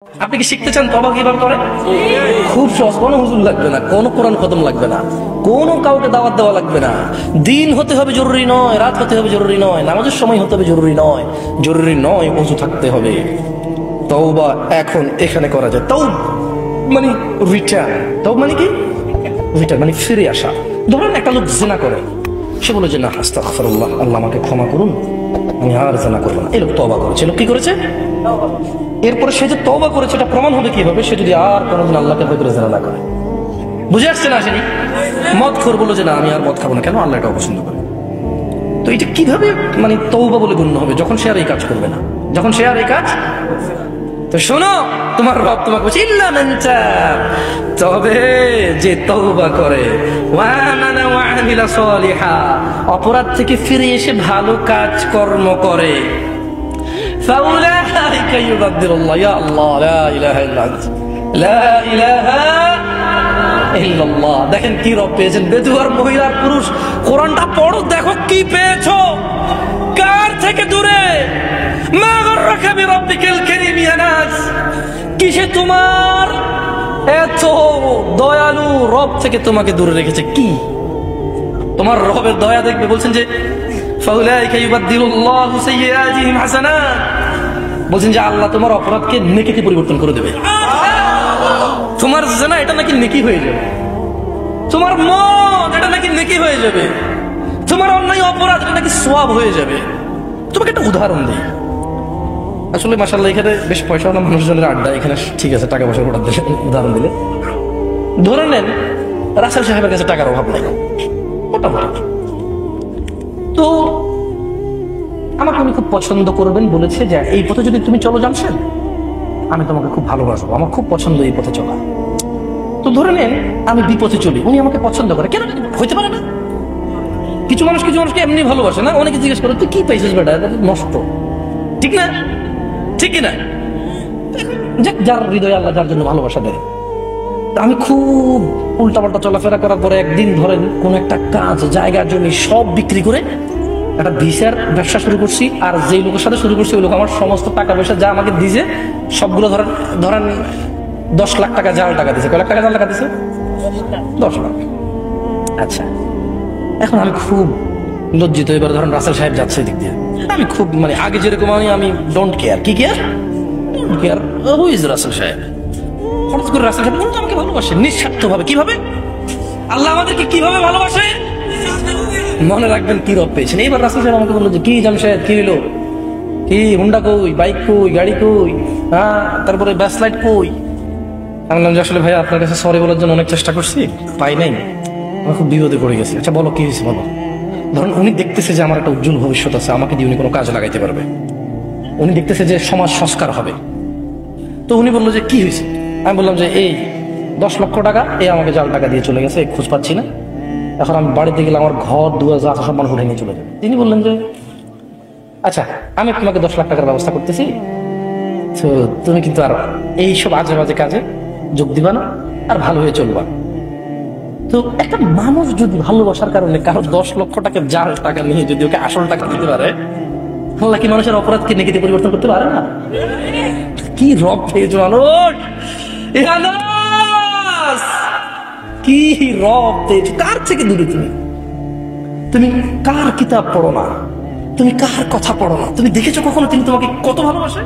আপনি কি শিখতে চান তওবা কিভাবে করে? খুব সহজ, কোনো হুজুর লাগবে না, কোনো কোরআন খতম লাগবে না, কোনো কাউকে দাওয়াত দেওয়া লাগবে না। দিন হতে হবে জরুরি নয়, রাত হতে হবে জরুরি নয়, নামাজের সময় হতে হবে জরুরি নয়, জরুরি নয় ওযু থাকতে হবে। তওবা এখন এখানে করা যায়। তওবা মানে রিটার্ন। তওবা মানে কি? রিটার্ন মানে ফিরে আসা। ধরেন একটা লোক জিনা করে, সে বলে যে না আস্তাগফিরুল্লাহ, আল্লাহ আমাকে ক্ষমা করুন, আমি আর জিনা করবো না। এই লোক তওবা করেছে। লোক কি করেছে? এরপরে সে যে তওবা করেছে এটা প্রমাণ হবে কিভাবে? সে যদি আর কোনোদিন আল্লাহকে ভয় করে জিনা না করে। বুঝে আসছে না? আসেনি? মদখোর বলে যে না আমি আর মদ খাবো না, কেন? আল্লাহ এটাও পছন্দ করে। তো এটা কিভাবে মানে তওবা বলে গণ্য হবে? যখন সে আর এই কাজ করবে না, যখন সে আর এই কাজ। তো শোনো, তোমার রব তোমাকে বলছে ইল্লা মান তাব, তবে যে তওবা করে, ওয়া আমানা ওয়া আমিলা সলিহা, অপরাধ থেকে ফিরে এসে ভালো কাজ কর্ম করে, ফাউলাইকা ইউবাদদিলুল্লাহ, ইয়া আল্লাহ লা ইলাহা ইল্লা আনতা, লা ইলাহা ইল্লাল্লাহ। দেখেন কি রব পেয়েছেন, বেদুয়ার মহিলার পুরুষ। কোরআনটা পড়ো, দেখো কি পেয়েছো, কার থেকে দূরে। মা গররাকা বিরাব্বিকাল কারীম ইয়া নাস, কিসে তোমার এত দয়ালু রব থেকে তোমাকে দূরে রেখেছে? কি তোমার রবের দয়া দেখবে? বলছেন যে ফাউলাইকা ইউবাদদিলুল্লাহু সাইয়্যাতিহিম হাসানাত, বলছেন যে আল্লাহ তোমার অপরাধকে নেকিতে পরিবর্তন করে দেবে। তোমার জিনা এটা নাকি নেকি হয়ে যাবে, তোমার মদ এটা নাকি নেকি হয়ে যাবে, তোমার অন্যায় অপরাধ এটা নাকি সওয়াব হয়ে যাবে। তোমাকে একটা উদাহরণ দিই। আসলে মাশাআল্লাহ এখানে বেশ পয়সাওয়ালা মানুষজনের আড্ডা, এখানে ঠিক আছে, টাকা পয়সার উদাহরণ দিলে ধরে নেন রাসেল সাহেবের কাছে টাকার অভাব নাই মোটামুটি। তো আমাকে উনি খুব পছন্দ করবেন বলেছে যে এই পথে যদি তুমি চলো জামশেদ, আমি তোমাকে খুব ভালোবাসবো, আমার খুব পছন্দ এই পথে চলা। তো ধরে নেন আমি বিপথে চলি, উনি আমাকে পছন্দ করে, কেন হইতে পারে না? কিছু মানুষকে এমনি ভালোবাসে না, অনেকে জিজ্ঞেস করে তুই কি পাইছিস বেটা, এটা নষ্ট, ঠিক না? ঠিক কিনা? যার হৃদয়ে আল্লাহ যার জন্য ভালোবাসা দেয়। আমি খুব উল্টাপাল্টা চলাফেরা করার পরে একদিন ধরেন কোন একটা কাজ, জায়গা, জমি সব বিক্রি করে একটা ভিসার ব্যবসা শুরু করছি। আর যেই লোকের সাথে শুরু করছি ওই লোক আমার সমস্ত টাকা পয়সা যা আমাকে দিয়েছে সবগুলো ধরেন 10 লাখ টাকা জাল টাকা দিয়েছে। কয় লাখ টাকা জাল টাকা দিয়েছে? 10 লাখ। আচ্ছা, এখন আমি খুব লজ্জিত। এবার ধরেন রাসেল সাহেব যাচ্ছে দিক দিয়ে, আমি খুব মানে আগে যেরকম আমি ডোন্ট কেয়ার। কি care? Don't care who is Russell সাহেব। হঠাৎ করে রাসেল সাহেব আমাকে ভালোবাসে নিঃস্বার্থ ভাবে। কিভাবে? আল্লাহ আমাদেরকে কিভাবে ভালোবাসে মনে রাখবেন কি রব পেয়েছেন। এইবার রাসেল সাহেব আমাকে বললো যে কি জামশেদ কি হইলো, কি হুন্ডা কই, বাইক কই, গাড়ি কই, হ্যাঁ তারপরে ব্যাসলাইট কই? আমি বললাম যে আসলে ভাই আপনার কাছে সরি বলার জন্য অনেক চেষ্টা করছি, পাই নাই, আমি খুব বিপদে পড়ে গেছি। আচ্ছা বলো কি হয়েছে বলো। ধরুন উনি দেখতেছে যে আমার একটা উজ্জ্বল ভবিষ্যৎ আছে, আমাকে দিয়ে উনি কোনো কাজে লাগাইতে পারবে, উনি দেখতেছে যে সমাজ সংস্কার হবে। তো উনি বললো যে কি হয়েছে? আমি বললাম যে এই 10 লক্ষ টাকা এ আমাকে জাল টাকা দিয়ে চলে গেছে, খোঁজ পাচ্ছি না, এখন আমি বাড়িতে গেলে আমার ঘর দুয়ার যা সব মানুষ উঠে নিয়ে চলে যাবে। তিনি বললেন যে আচ্ছা আমি তোমাকে 10 লাখ টাকার ব্যবস্থা করতেছি, তো তুমি কিন্তু আর এইসব আজে বাজে কাজে যোগ দিবা না, আর ভালো হয়ে চলবা। তো একটা মানুষ যদি ভালোবাসার কারণে কারো 10 লক্ষ টাকা জাল টাকা নিয়ে যদি ওকে আসল টাকা দিতে পারে, আল্লাহ কি মানুষের অপরাধকে নেকিতে পরিবর্তন করতে পারে না? কি রব পেয়েছো মানুষ, কি রব পেয়েছো। কার থেকে দূরে তুমি কার কিতাব পড়ো না, তুমি কার কথা পড়ো না, তুমি দেখেছো কখনো তিনি তোমাকে কত ভালোবাসে?